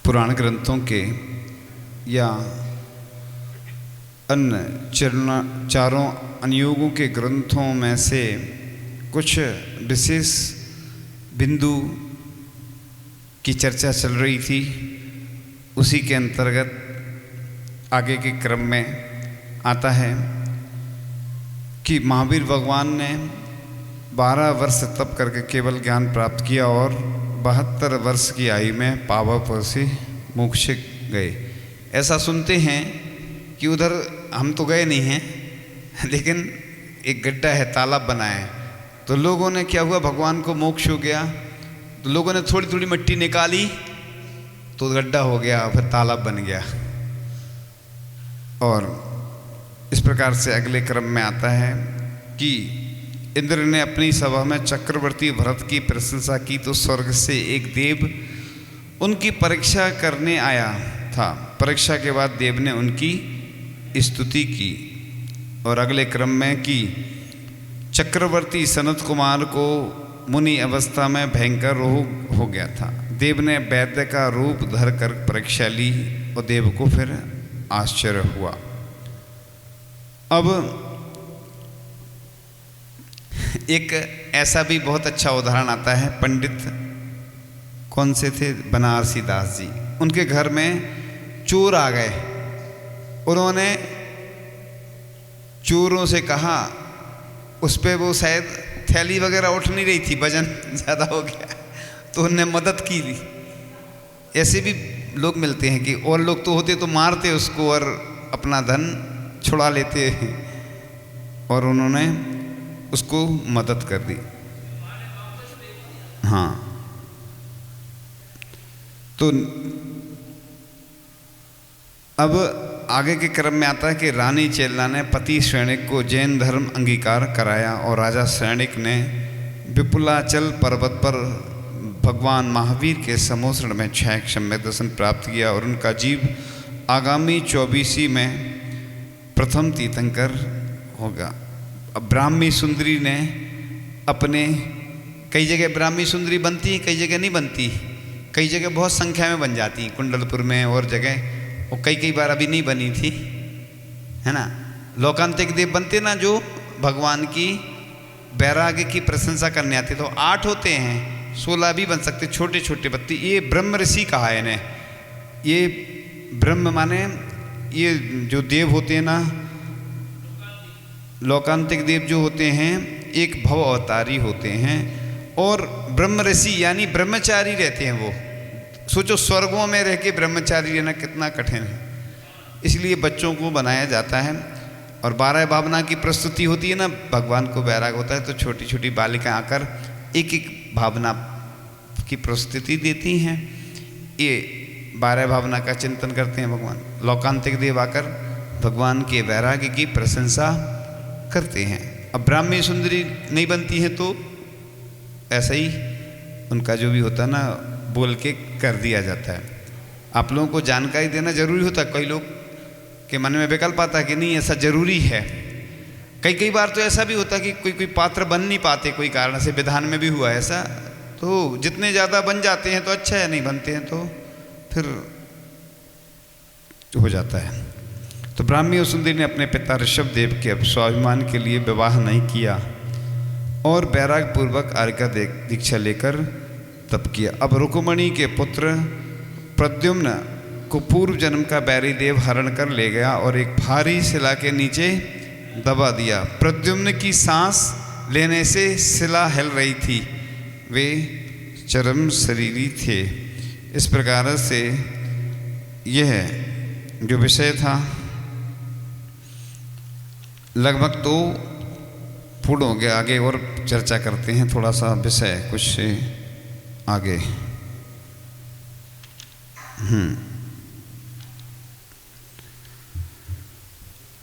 पुराण ग्रंथों के या अन्य चारों अनुयोगों के ग्रंथों में से कुछ विशेष बिंदु की चर्चा चल रही थी। उसी के अंतर्गत आगे के क्रम में आता है कि महावीर भगवान ने 12 वर्ष तप करके केवल ज्ञान प्राप्त किया और 72 वर्ष की आयु में पावक से मोक्ष गए। ऐसा सुनते हैं कि उधर हम तो गए नहीं हैं, लेकिन एक गड्ढा है, तालाब बना है, तो लोगों ने क्या हुआ, भगवान को मोक्ष हो गया तो लोगों ने थोड़ी थोड़ी मिट्टी निकाली तो गड्ढा हो गया, फिर तालाब बन गया। और इस प्रकार से अगले क्रम में आता है कि इंद्र ने अपनी सभा में चक्रवर्ती भरत की प्रशंसा की तो स्वर्ग से एक देव उनकी परीक्षा करने आया था। परीक्षा के बाद देव ने उनकी स्तुति की। और अगले क्रम में कि चक्रवर्ती सनत कुमार को मुनि अवस्था में भयंकर रोग हो गया था। देव ने वैद्य का रूप धरकर परीक्षा ली और देव को फिर आश्चर्य हुआ। अब एक ऐसा भी बहुत अच्छा उदाहरण आता है। पंडित कौन से थे, बनारसी दास जी, उनके घर में चोर आ गए। उन्होंने चोरों से कहा, उस पे वो शायद थैली वगैरह उठ नहीं रही थी, वजन ज़्यादा हो गया, तो उनने मदद की ली। ऐसे भी लोग मिलते हैं कि और लोग तो होते तो मारते उसको और अपना धन छुड़ा लेते हैं, और उन्होंने उसको मदद कर दी। हाँ, तो अब आगे के क्रम में आता है कि रानी चेल्ला ने पति सैनिक को जैन धर्म अंगीकार कराया और राजा सैनिक ने विपुलाचल पर्वत पर भगवान महावीर के समोसरण में 6 सम्यक दर्शन प्राप्त किया और उनका जीव आगामी 24 में प्रथम तीर्थंकर होगा। अब ब्राह्मी सुंदरी ने अपने, कई जगह ब्राह्मी सुंदरी बनती है, कई जगह नहीं बनती, कई जगह बहुत संख्या में बन जाती हैं, कुंडलपुर में और जगह, और कई बार अभी नहीं बनी थी, है ना। लोकांतिक देव बनते ना, जो भगवान की वैराग्य की प्रशंसा करने आते, तो 8 होते हैं, 16 भी बन सकते, छोटे छोटे बत्ती। ये ब्रह्म ऋषि कहा है इन्हें। ये ब्रह्म माने ये जो देव होते हैं ना, लोकांतिक देव जो होते हैं, एक भव अवतारी होते हैं, और ब्रह्म ऋषि यानी ब्रह्मचारी रहते हैं। वो सोचो, स्वर्गों में रह के ब्रह्मचारी रहना कितना कठिन है। इसलिए बच्चों को बनाया जाता है और 12 भावना की प्रस्तुति होती है ना, भगवान को वैराग होता है तो छोटी छोटी बालिकाएं आकर एक एक भावना की प्रस्तुति देती हैं। ये 12 भावना का चिंतन करते हैं भगवान। लोकांतिक देव आकर भगवान के वैराग्य की प्रशंसा करते हैं। अब ब्राह्मी सुंदरी नहीं बनती है तो ऐसा ही उनका जो भी होता है ना, बोल के कर दिया जाता है। आप लोगों को जानकारी देना जरूरी होता है। कई लोग के मन में विकल्प आता है कि नहीं ऐसा जरूरी है। कई बार तो ऐसा भी होता है कि कोई पात्र बन नहीं पाते, कोई कारण से, विधान में भी हुआ ऐसा। तो जितने ज़्यादा बन जाते हैं तो अच्छा है, नहीं बनते हैं तो फिर हो जाता है। तो ब्राह्मी और सुंदरी ने अपने पिता ऋषभ देव के स्वाभिमान के लिए विवाह नहीं किया और वैराग पूर्वक आर्य दीक्षा लेकर तप किया। अब रुक्मणी के पुत्र प्रद्युम्न को पूर्व जन्म का बैरी देव हरण कर ले गया और एक भारी शिला के नीचे दबा दिया। प्रद्युम्न की सांस लेने से शिला हिल रही थी, वे चरम शरीरी थे। इस प्रकार से यह जो विषय था लगभग 2 फुट हो गया। आगे और चर्चा करते हैं, थोड़ा सा विषय कुछ से आगे।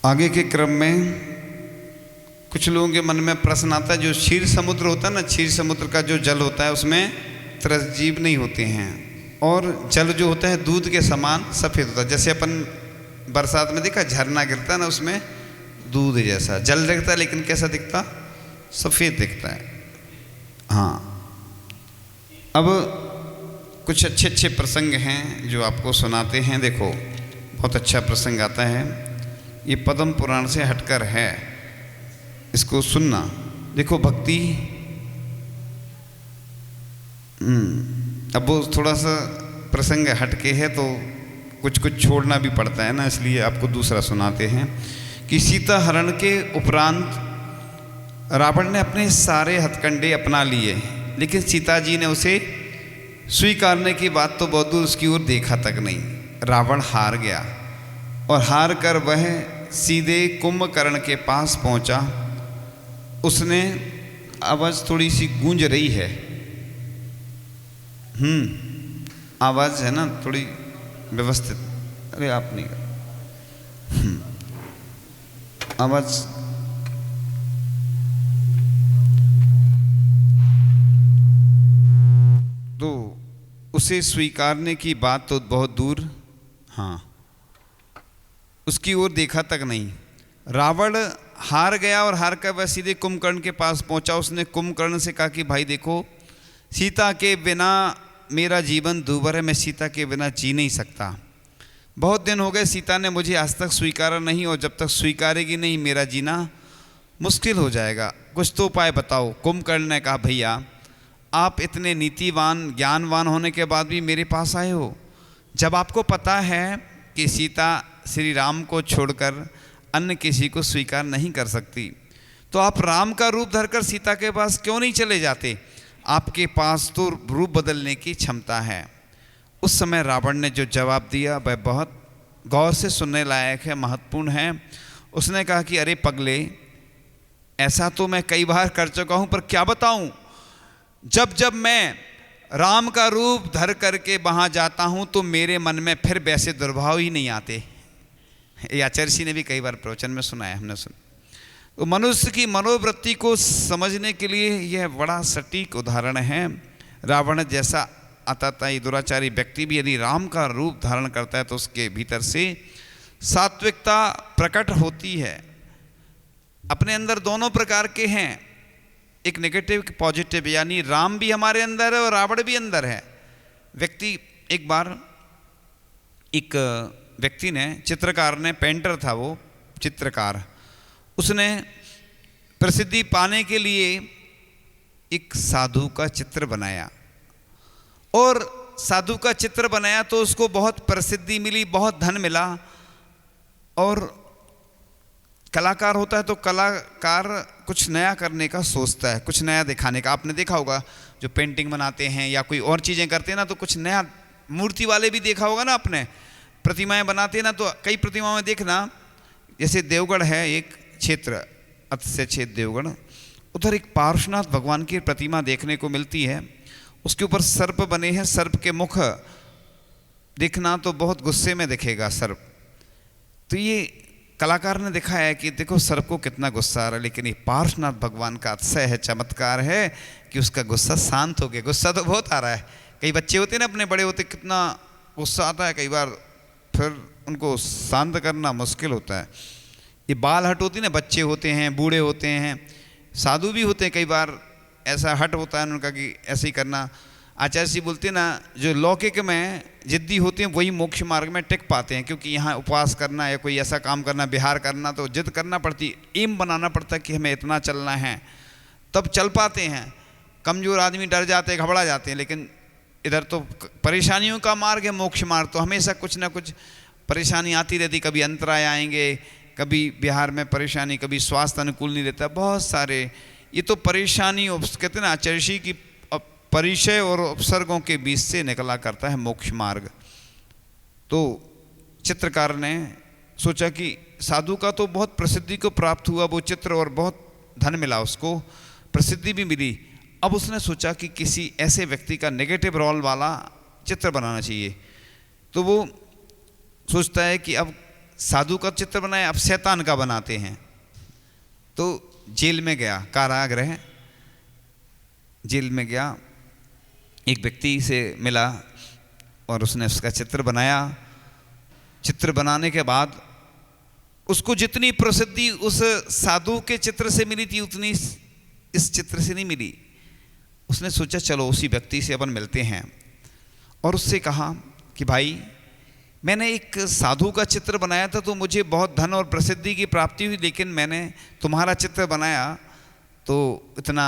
आगे के क्रम में कुछ लोगों के मन में प्रश्न आता है, जो क्षीर समुद्र होता है ना, क्षीर समुद्र का जो जल होता है उसमें त्रसजीव नहीं होते हैं, और जल जो होता है दूध के समान सफ़ेद होता है। जैसे अपन बरसात में देखा झरना गिरता है ना, उसमें दूध जैसा जल दिखता है, लेकिन कैसा दिखता, सफ़ेद दिखता है। हाँ, अब कुछ अच्छे अच्छे प्रसंग हैं जो आपको सुनाते हैं। देखो बहुत अच्छा प्रसंग आता है, ये पद्म पुराण से हटकर है, इसको सुनना। देखो भक्ति, अब वो थोड़ा सा प्रसंग हटके है तो कुछ कुछ छोड़ना भी पड़ता है ना, इसलिए आपको दूसरा सुनाते हैं कि सीता हरण के उपरांत रावण ने अपने सारे हथकंडे अपना लिए, लेकिन सीता जी ने उसे स्वीकारने की बात तो बहुत दूर उसकी ओर देखा तक नहीं। रावण हार गया और हार कर वह सीधे कुंभकर्ण के पास पहुंचा। उसने, आवाज़ थोड़ी सी गूंज रही है, आवाज़ है ना थोड़ी व्यवस्थित, अरे आप नहीं, आवाज़ तो उसे स्वीकारने की बात तो बहुत दूर, हाँ, उसकी ओर देखा तक नहीं। रावण हार गया और हार कर वह सीधे कुंभकर्ण के पास पहुंचा। उसने कुंभकर्ण से कहा कि भाई देखो, सीता के बिना मेरा जीवन दूभर है, मैं सीता के बिना जी नहीं सकता। बहुत दिन हो गए सीता ने मुझे आज तक स्वीकारा नहीं, और जब तक स्वीकारेगी नहीं मेरा जीना मुश्किल हो जाएगा, कुछ तो उपाय बताओ। कुंभकर्ण ने कहा भैया आप इतने नीतिवान ज्ञानवान होने के बाद भी मेरे पास आए हो, जब आपको पता है कि सीता श्री राम को छोड़कर अन्य किसी को स्वीकार नहीं कर सकती, तो आप राम का रूप धरकर सीता के पास क्यों नहीं चले जाते? आपके पास तो रूप बदलने की क्षमता है। उस समय रावण ने जो जवाब दिया वह बहुत गौर से सुनने लायक है, महत्वपूर्ण है। उसने कहा कि अरे पगले, ऐसा तो मैं कई बार कर चुका हूँ, पर क्या बताऊँ, जब जब मैं राम का रूप धर करके वहाँ जाता हूँ तो मेरे मन में फिर वैसे दुर्भाव ही नहीं आते। ये आचार्य ने भी कई बार प्रवचन में सुना है, हमने सुना। तो मनुष्य की मनोवृत्ति को समझने के लिए यह बड़ा सटीक उदाहरण है। रावण जैसा अतताई दुराचारी व्यक्ति भी यदि राम का रूप धारण करता है तो उसके भीतर से सात्विकता प्रकट होती है। अपने अंदर दोनों प्रकार के हैं, एक नेगेटिव एक पॉजिटिव, यानी राम भी हमारे अंदर है और रावण भी अंदर है। व्यक्ति, एक बार एक व्यक्ति ने, चित्रकार ने, पेंटर था वो चित्रकार, उसने प्रसिद्धि पाने के लिए एक साधु का चित्र बनाया, और साधु का चित्र बनाया तो उसको बहुत प्रसिद्धि मिली, बहुत धन मिला। और कलाकार होता है तो कलाकार कुछ नया करने का सोचता है, कुछ नया दिखाने का। आपने देखा होगा जो पेंटिंग बनाते हैं या कोई और चीज़ें करते हैं ना, तो कुछ नया, मूर्ति वाले भी देखा होगा ना आपने, प्रतिमाएं बनाते हैं ना, तो कई प्रतिमाओं में देखना, जैसे देवगढ़ है एक क्षेत्र, अतिशय क्षेत्र देवगढ़, उधर एक पार्श्वनाथ भगवान की प्रतिमा देखने को मिलती है। उसके ऊपर सर्प बने हैं, सर्प के मुख दिखना तो बहुत गुस्से में दिखेगा सर्प। तो ये कलाकार ने दिखाया है कि देखो सर्प को कितना गुस्सा आ रहा है, लेकिन ये पार्श्वनाथ भगवान का अतिशय है, चमत्कार है कि उसका गुस्सा शांत हो गया। गुस्सा तो बहुत आ रहा है, कई बच्चे होते हैं ना, अपने बड़े होते कितना गुस्सा आता है, कई बार फिर उनको शांत करना मुश्किल होता है। ये बाल हट होती है ना, बच्चे होते हैं, बूढ़े होते हैं, साधु भी होते हैं, कई बार ऐसा हट होता है उनका कि ऐसे ही करना। आचार्य जी बोलते हैं ना, जो लौकिक में जिद्दी होते हैं वही मोक्ष मार्ग में टिक पाते हैं, क्योंकि यहाँ उपवास करना या कोई ऐसा काम करना, विहार करना, तो जिद करना पड़ती, एम बनाना पड़ता है कि हमें इतना चलना है, तब चल पाते हैं। कमज़ोर आदमी डर जाते हैं, घबरा जाते हैं। लेकिन इधर तो परेशानियों का मार्ग है मोक्ष मार्ग, तो हमेशा कुछ ना कुछ परेशानी आती रहती, कभी अंतराय आएंगे, कभी बिहार में परेशानी, कभी स्वास्थ्य अनुकूल नहीं रहता, बहुत सारे। ये तो परेशानी, कहते हैं ना आचार्य की, परिचय और उपसर्गों के बीच से निकला करता है मोक्ष मार्ग। तो चित्रकार ने सोचा कि साधु का तो बहुत प्रसिद्धि को प्राप्त हुआ वो चित्र, और बहुत धन मिला उसको, प्रसिद्धि भी मिली। अब उसने सोचा कि किसी ऐसे व्यक्ति का नेगेटिव रोल वाला चित्र बनाना चाहिए। तो वो सोचता है कि अब साधु का चित्र बनाए, अब शैतान का बनाते हैं। तो जेल में गया, कारागृह जेल में गया, एक व्यक्ति से मिला और उसने उसका चित्र बनाया। चित्र बनाने के बाद उसको जितनी प्रसिद्धि उस साधु के चित्र से मिली थी उतनी इस चित्र से नहीं मिली। उसने सोचा चलो उसी व्यक्ति से अपन मिलते हैं, और उससे कहा कि भाई मैंने एक साधु का चित्र बनाया था तो मुझे बहुत धन और प्रसिद्धि की प्राप्ति हुई, लेकिन मैंने तुम्हारा चित्र बनाया तो इतना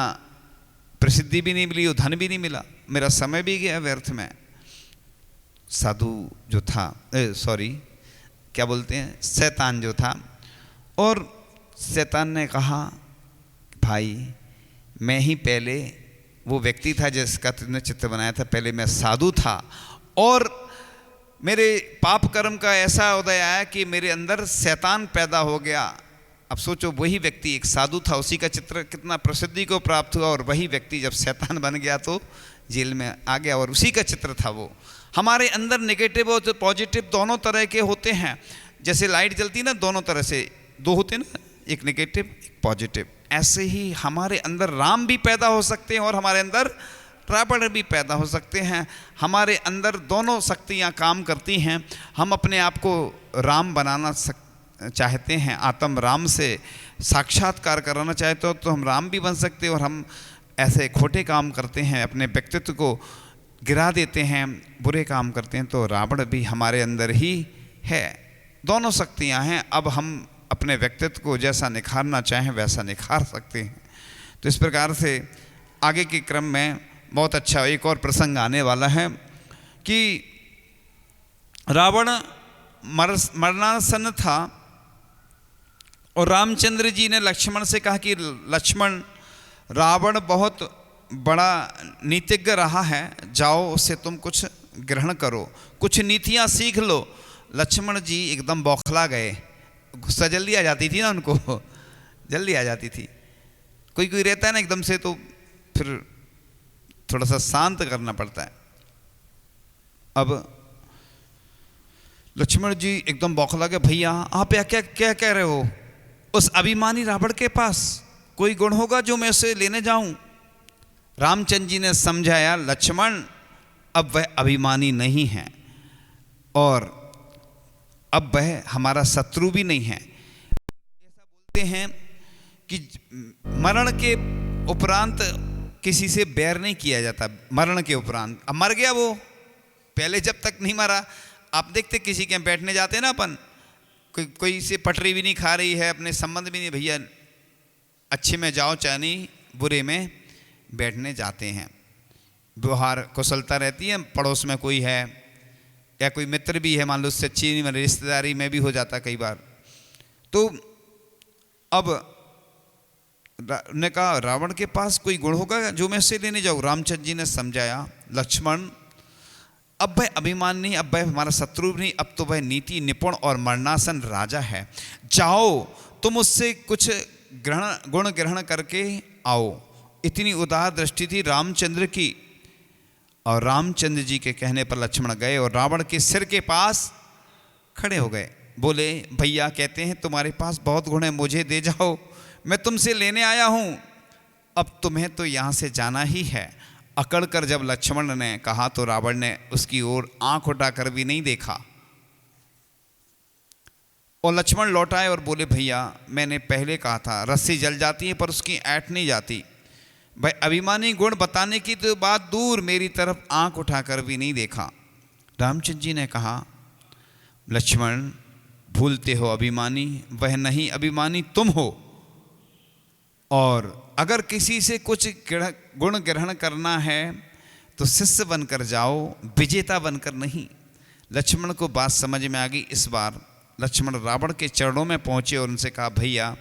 प्रसिद्धि भी नहीं मिली और धन भी नहीं मिला, मेरा समय भी गया व्यर्थ में। साधु जो था, सॉरी क्या बोलते हैं, शैतान जो था, और शैतान ने कहा भाई मैं ही पहले वो व्यक्ति था जिसका तुमने चित्र बनाया था, पहले मैं साधु था और मेरे पाप कर्म का ऐसा उदय आया कि मेरे अंदर शैतान पैदा हो गया। अब सोचो वही व्यक्ति एक साधु था, उसी का चित्र कितना प्रसिद्धि को प्राप्त हुआ, और वही व्यक्ति जब शैतान बन गया तो जेल में आ गया, और उसी का चित्र था वो। हमारे अंदर नेगेटिव और पॉजिटिव दोनों तरह के होते हैं। जैसे लाइट जलती ना, दोनों तरह से दो होते हैं ना, एक नेगेटिव एक पॉजिटिव। ऐसे ही हमारे अंदर राम भी पैदा हो सकते हैं और हमारे अंदर रावण भी पैदा हो सकते हैं। हमारे अंदर दोनों शक्तियाँ काम करती हैं। हम अपने आप को राम बनाना चाहते हैं, आत्म राम से साक्षात्कार कराना चाहते हो तो हम राम भी बन सकते हैं, और हम ऐसे खोटे काम करते हैं, अपने व्यक्तित्व को गिरा देते हैं, बुरे काम करते हैं तो रावण भी हमारे अंदर ही है। दोनों शक्तियाँ हैं। अब हम अपने व्यक्तित्व को जैसा निखारना चाहें वैसा निखार सकते हैं। तो इस प्रकार से आगे के क्रम में बहुत अच्छा एक और प्रसंग आने वाला है कि रावण मरणासन था और रामचंद्र जी ने लक्ष्मण से कहा कि लक्ष्मण, रावण बहुत बड़ा नीतिज्ञ रहा है, जाओ उससे तुम कुछ ग्रहण करो, कुछ नीतियाँ सीख लो। लक्ष्मण जी एकदम बौखला गए, गुस्सा जल्दी आ जाती थी ना उनको, जल्दी आ जाती थी। कोई कोई रहता है ना एकदम से, तो फिर थोड़ा सा शांत करना पड़ता है। अब लक्ष्मण जी एकदम बौखला गए, भैया आप क्या क्या कह रहे हो, उस अभिमानी रावण के पास कोई गुण होगा जो मैं उसे लेने जाऊं। रामचंद्र जी ने समझाया, लक्ष्मण अब वह अभिमानी नहीं है और अब वह हमारा शत्रु भी नहीं है। ऐसा बोलते हैं कि मरण के उपरांत किसी से बैर नहीं किया जाता। मरण के उपरांत, अब मर गया वो, पहले जब तक नहीं मरा, आप देखते किसी के बैठने जाते हैं ना अपन, कोई से पटरी भी नहीं खा रही है, अपने संबंध भी नहीं, भैया अच्छे में जाओ चाहे नहीं, बुरे में बैठने जाते हैं। व्यवहार कुशलता रहती है, पड़ोस में कोई है या कोई मित्र भी है, मान लो उससे अच्छी रिश्तेदारी में भी हो जाता कई बार। तो अब ने कहा रावण के पास कोई गुण होगा जो मैं उससे लेने जाऊँ। रामचंद्र जी ने समझाया, लक्ष्मण अब वह अभिमान नहीं, अब वह हमारा शत्रु नहीं, अब तो वह नीति निपुण और मरणासन राजा है। जाओ तुम उससे कुछ गुण ग्रहण करके आओ। इतनी उदार दृष्टि थी रामचंद्र की, और रामचंद्र जी के कहने पर लक्ष्मण गए और रावण के सिर के पास खड़े हो गए। बोले, भैया कहते हैं तुम्हारे पास बहुत गुण है, मुझे दे जाओ, मैं तुमसे लेने आया हूं, अब तुम्हें तो यहां से जाना ही है। अकड़ कर जब लक्ष्मण ने कहा तो रावण ने उसकी ओर आंख उठाकर भी नहीं देखा, और लक्ष्मण लौटाए और बोले, भैया मैंने पहले कहा था रस्सी जल जाती है पर उसकी ऐंठ नहीं जाती। भाई अभिमानी गुण बताने की तो बात दूर, मेरी तरफ आंख उठाकर भी नहीं देखा। रामचंद्र जी ने कहा, लक्ष्मण भूलते हो अभिमानी वह नहीं, अभिमानी तुम हो, और अगर किसी से कुछ गुण ग्रहण करना है तो शिष्य बनकर जाओ, विजेता बनकर नहीं। लक्ष्मण को बात समझ में आ गई। इस बार लक्ष्मण रावण के चरणों में पहुंचे और उनसे कहा, भैया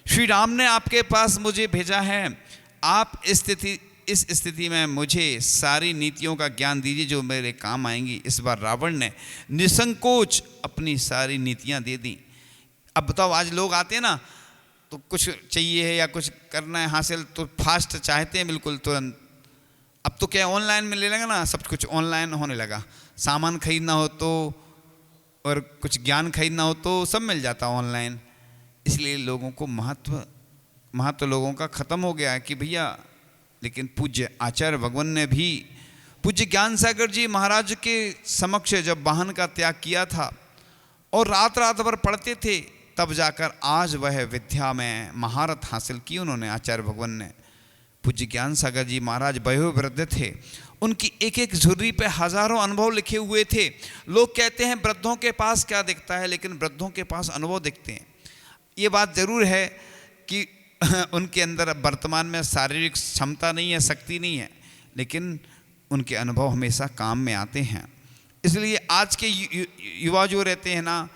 श्री राम ने आपके पास मुझे भेजा है, आप इस स्थिति में मुझे सारी नीतियों का ज्ञान दीजिए जो मेरे काम आएंगी। इस बार रावण ने निसंकोच अपनी सारी नीतियां दे दी। अब बताओ, आज लोग आते हैं ना तो कुछ चाहिए है या कुछ करना है हासिल तो फास्ट चाहते हैं, बिल्कुल तुरंत। अब तो क्या ऑनलाइन में ले लेगा ना, सब कुछ ऑनलाइन होने लगा। सामान खरीदना हो तो और कुछ ज्ञान खरीदना हो तो सब मिल जाता ऑनलाइन। इसलिए लोगों को महत्व लोगों का ख़त्म हो गया है कि भैया। लेकिन पूज्य आचार्य भगवान ने भी पूज्य ज्ञान सागर जी महाराज के समक्ष जब वाहन का त्याग किया था और रात रात भर पढ़ते थे, तब जाकर आज वह विद्या में महारत हासिल की उन्होंने। आचार्य भगवान ने, पूज्य ज्ञान सागर जी महाराज वयोवृद्ध थे, उनकी एक एक झुर्री पे हजारों अनुभव लिखे हुए थे। लोग कहते हैं वृद्धों के पास क्या दिखता है, लेकिन वृद्धों के पास अनुभव दिखते हैं। ये बात जरूर है कि उनके अंदर अब वर्तमान में शारीरिक क्षमता नहीं है, शक्ति नहीं है, लेकिन उनके अनुभव हमेशा काम में आते हैं। इसलिए आज के युवा जो रहते हैं ना,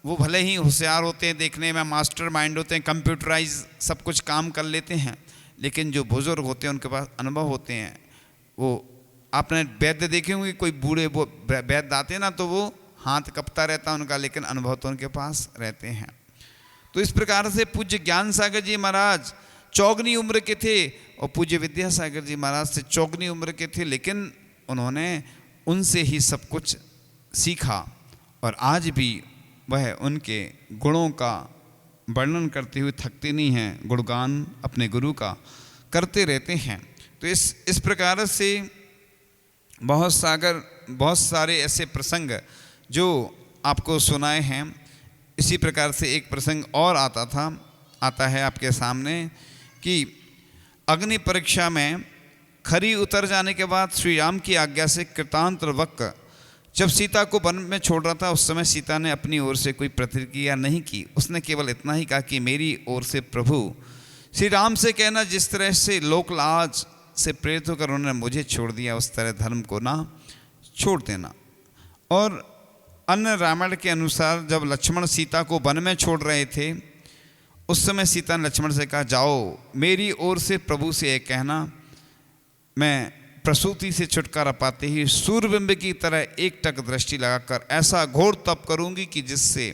वो भले ही होशियार होते हैं, देखने में मास्टर माइंड होते हैं, कंप्यूटराइज सब कुछ काम कर लेते हैं, लेकिन जो बुजुर्ग होते हैं उनके पास अनुभव होते हैं। वो आपने वैद्य देखे होंगे, कोई बूढ़े वो वैद्य आते हैं ना तो वो हाथ कपता रहता है उनका, लेकिन अनुभव तो उनके पास रहते हैं। तो इस प्रकार से पूज्य ज्ञान सागर जी महाराज चौगनी उम्र के थे और पूज्य विद्यासागर जी महाराज से चौगनी उम्र के थे, लेकिन उन्होंने उनसे ही सब कुछ सीखा और आज भी वह उनके गुणों का वर्णन करते हुए थकते नहीं हैं, गुणगान अपने गुरु का करते रहते हैं। तो इस प्रकार से बहुत सारे ऐसे प्रसंग जो आपको सुनाए हैं। इसी प्रकार से एक प्रसंग और आता है आपके सामने कि अग्नि परीक्षा में खरी उतर जाने के बाद श्री राम की आज्ञा से कृतांत वक्र जब सीता को वन में छोड़ रहा था, उस समय सीता ने अपनी ओर से कोई प्रतिक्रिया नहीं की। उसने केवल इतना ही कहा कि मेरी ओर से प्रभु श्री राम से कहना, जिस तरह से लोकलाज से प्रेरित होकर उन्होंने मुझे छोड़ दिया, उस तरह धर्म को ना छोड़ देना। और अन्य रामायण के अनुसार जब लक्ष्मण सीता को वन में छोड़ रहे थे, उस समय सीता ने लक्ष्मण से कहा, जाओ मेरी ओर से प्रभु से यह कहना, मैं प्रसूति से छुटकारा पाते ही सूर्यबिंब की तरह एक टक दृष्टि लगाकर ऐसा घोर तप करूंगी कि जिससे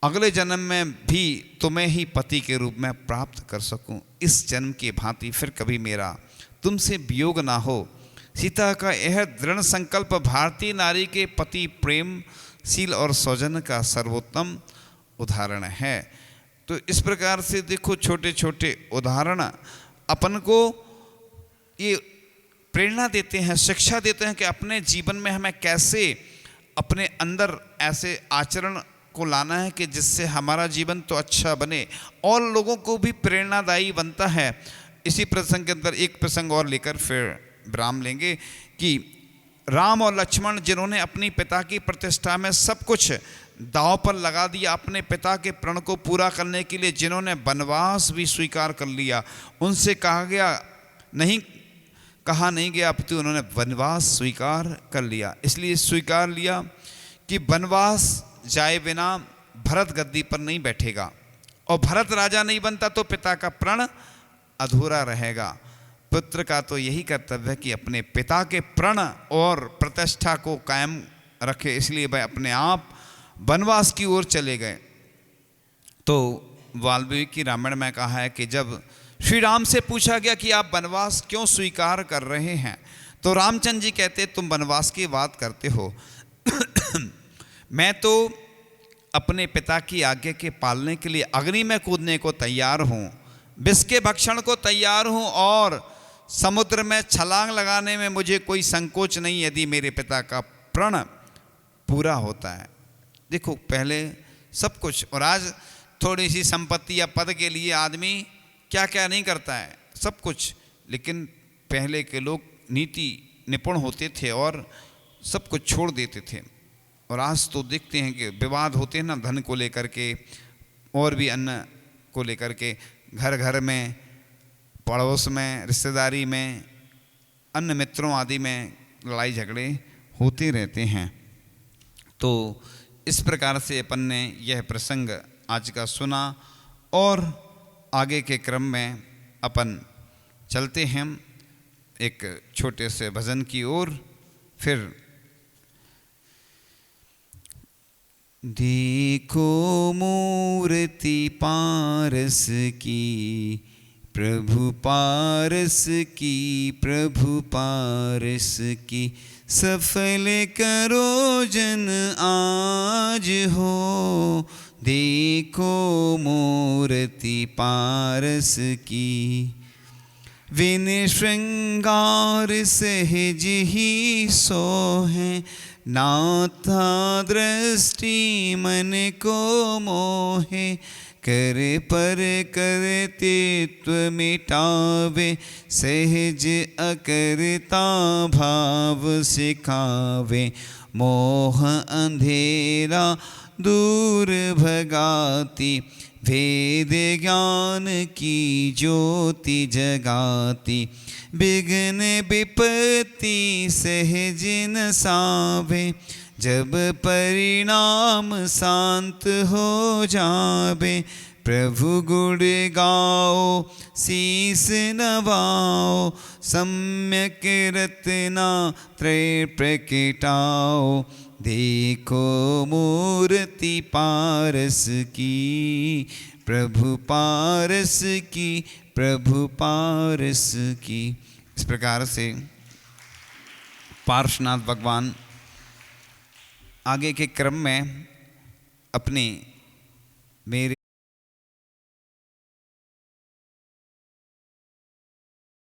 अगले जन्म में भी तुम्हें ही पति के रूप में प्राप्त कर सकूं। इस जन्म की भांति फिर कभी मेरा तुमसे वियोग ना हो। सीता का यह दृढ़ संकल्प भारतीय नारी के पति प्रेमशील और सौजन्य का सर्वोत्तम उदाहरण है। तो इस प्रकार से देखो, छोटे छोटे उदाहरण अपन को ये प्रेरणा देते हैं, शिक्षा देते हैं कि अपने जीवन में हमें कैसे अपने अंदर ऐसे आचरण को लाना है कि जिससे हमारा जीवन तो अच्छा बने और लोगों को भी प्रेरणादायी बनता है। इसी प्रसंग के अंदर एक प्रसंग और लेकर फिर विराम लेंगे कि राम और लक्ष्मण जिन्होंने अपनी पिता की प्रतिष्ठा में सब कुछ दांव पर लगा दिया, अपने पिता के प्रण को पूरा करने के लिए जिन्होंने वनवास भी स्वीकार कर लिया, उनसे कहा नहीं गया अपितु उन्होंने वनवास स्वीकार कर लिया। इसलिए स्वीकार लिया कि वनवास जाए बिना भरत गद्दी पर नहीं बैठेगा और भरत राजा नहीं बनता तो पिता का प्रण अधूरा रहेगा। पुत्र का तो यही कर्तव्य है कि अपने पिता के प्रण और प्रतिष्ठा को कायम रखे। इसलिए वह अपने आप वनवास की ओर चले गए। तो वाल्मीकि रामायण में कहा है कि जब श्री राम से पूछा गया कि आप वनवास क्यों स्वीकार कर रहे हैं, तो रामचंद्र जी कहते तुम वनवास की बात करते हो मैं तो अपने पिता की आज्ञा के पालने के लिए अग्नि में कूदने को तैयार हूँ, विष के भक्षण को तैयार हूँ और समुद्र में छलांग लगाने में मुझे कोई संकोच नहीं यदि मेरे पिता का प्रण पूरा होता है। देखो, पहले सब कुछ और आज थोड़ी सी संपत्ति या पद के लिए आदमी क्या क्या नहीं करता है, सब कुछ। लेकिन पहले के लोग नीति निपुण होते थे और सब कुछ छोड़ देते थे। और आज तो देखते हैं कि विवाद होते हैं ना, धन को लेकर के और भी अन्य को लेकर के, घर घर में, पड़ोस में, रिश्तेदारी में, अन्य मित्रों आदि में लड़ाई झगड़े होते रहते हैं। तो इस प्रकार से अपन ने यह प्रसंग आज का सुना और आगे के क्रम में अपन चलते हैं एक छोटे से भजन की ओर। फिर देखो मूर्ति पारस की, प्रभु पारस की, प्रभु पारस की, सफल करो जन आज हो। देखो मूर्ति पारस की, विन श्रृंगार सहज ही सोहें, नाथा दृष्टि मन को मोहे, कर पर कर्तृत्व मिटावे, सहज अकर्ता भाव सिखावे, मोह अंधेरा दूर भगाती, वेद ज्ञान की ज्योति जगाती, विघ्न विपत्ति सहज नसावे, जब परिणाम शांत हो जावे, प्रभु गुण गाओ शीस नवाओ, सम्यक रत्ना त्रय प्रकटाओ, देखो मूर्ति पारस की, प्रभु पारस की, प्रभु पारस की। इस प्रकार से पार्श्वनाथ भगवान आगे के क्रम में अपनी मेरे